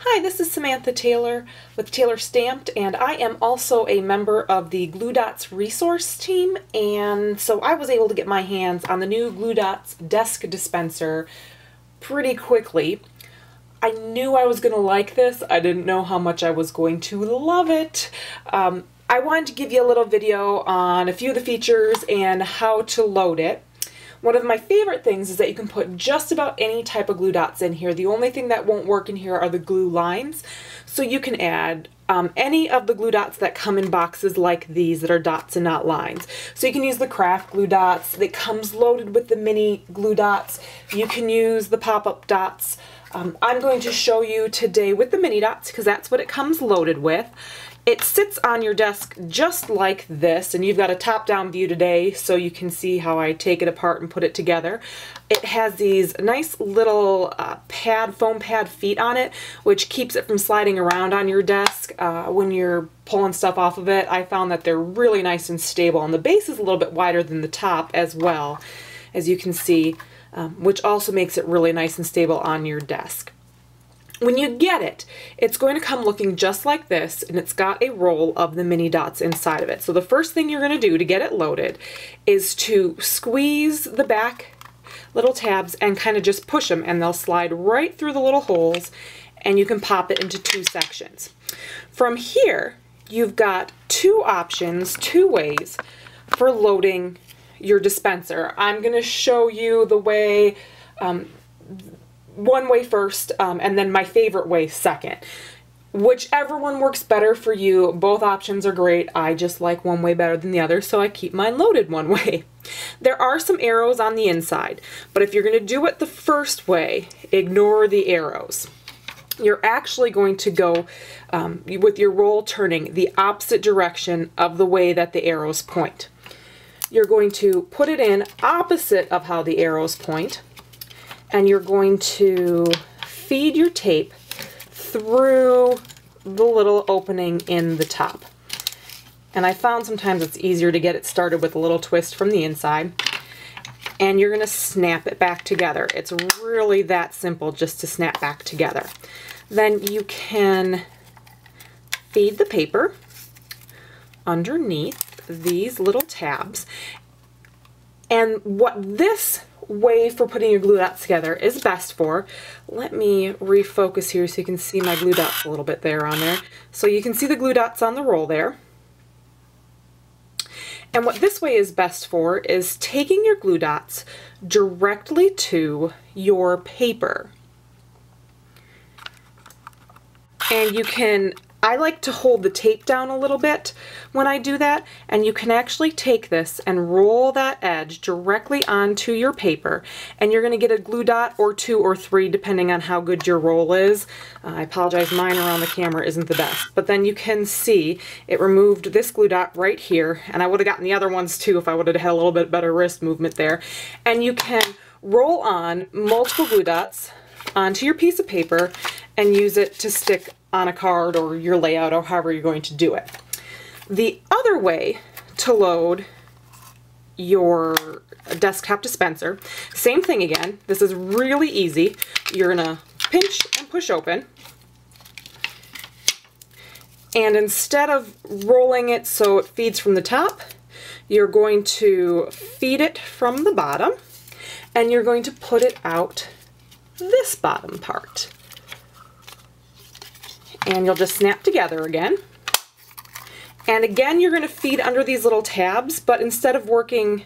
Hi, this is Samantha Taylor with Taylor Stamped, and I am also a member of the Glue Dots resource team, and so I was able to get my hands on the new Glue Dots desk dispenser pretty quickly. I knew I was going to like this. I didn't know how much I was going to love it. I wanted to give you a little video on a few of the features and how to load it. One of my favorite things is that you can put just about any type of glue dots in here. The only thing that won't work in here are the glue lines. So you can add any of the glue dots that come in boxes like these that are dots and not lines. So you can use the craft glue dots that comes loaded with the mini glue dots. You can use the pop-up dots. I'm going to show you today with the mini dots because that's what it comes loaded with. It sits on your desk just like this, and you've got a top-down view today so you can see how I take it apart and put it together. It has these nice little foam pad feet on it, which keeps it from sliding around on your desk when you're pulling stuff off of it. I found that they're really nice and stable, and the base is a little bit wider than the top as well, as you can see, which also makes it really nice and stable on your desk. When you get it, it's going to come looking just like this, and it's got a roll of the mini dots inside of it. So the first thing you're going to do to get it loaded is to squeeze the back little tabs and kind of just push them, and they'll slide right through the little holes, and you can pop it into two sections. From here, you've got two options, two ways for loading your dispenser. I'm going to show you the way one way first, and then my favorite way second. Whichever one works better for you, both options are great. I just like one way better than the other, so I keep mine loaded one way. There are some arrows on the inside, but if you're going to do it the first way, ignore the arrows. You're actually going to go with your roll turning the opposite direction of the way that the arrows point. You're going to put it in opposite of how the arrows point, and you're going to feed your tape through the little opening in the top. And I found sometimes it's easier to get it started with a little twist from the inside. And you're going to snap it back together. It's really that simple just to snap back together. Then you can feed the paper underneath these little tabs. And what this way for putting your glue dots together is best for, let me refocus here so you can see my glue dots a little bit there on there. So you can see the glue dots on the roll there. And what this way is best for is taking your glue dots directly to your paper. And you can, I like to hold the tape down a little bit when I do that, and you can actually take this and roll that edge directly onto your paper, and you're going to get a glue dot or two or three depending on how good your roll is. I apologize, mine around the camera isn't the best, but then you can see it removed this glue dot right here, and I would have gotten the other ones too if I would have had a little bit better wrist movement there. And you can roll on multiple glue dots onto your piece of paper and use it to stick on a card or your layout or however you're going to do it. The other way to load your desktop dispenser, same thing again. This is really easy. You're gonna pinch and push open, and instead of rolling it so it feeds from the top, you're going to feed it from the bottom, and you're going to put it out this bottom part. And you'll just snap together again. And again, you're going to feed under these little tabs, but instead of working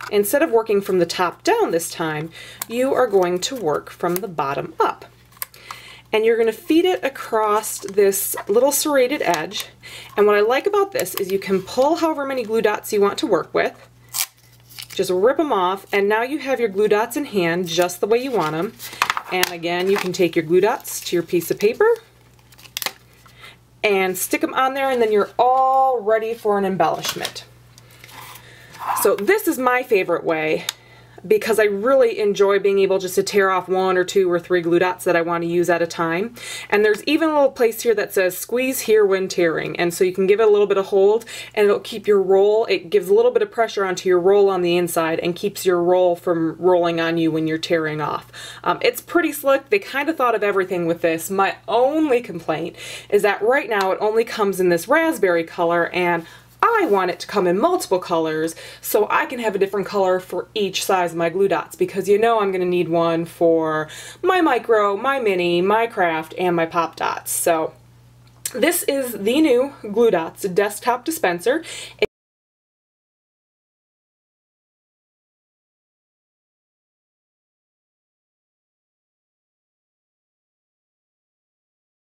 from the top down this time, you are going to work from the bottom up. And you're going to feed it across this little serrated edge. And what I like about this is you can pull however many glue dots you want to work with. Just rip them off, and now you have your glue dots in hand just the way you want them. And again, you can take your glue dots to your piece of paper and stick them on there, and then you're all ready for an embellishment. So this is my favorite way. because I really enjoy being able just to tear off 1 or 2 or 3 glue dots that I want to use at a time. And there's even a little place here that says squeeze here when tearing, and so you can give it a little bit of hold and it'll keep your roll, it gives a little bit of pressure onto your roll on the inside and keeps your roll from rolling on you when you're tearing off. It's pretty slick. They kind of thought of everything with this. My only complaint is that right now it only comes in this raspberry color, and I want it to come in multiple colors so I can have a different color for each size of my glue dots, because you know I'm going to need one for my micro, my mini, my craft, and my pop dots. So this is the new Glue Dots Desktop Dispenser.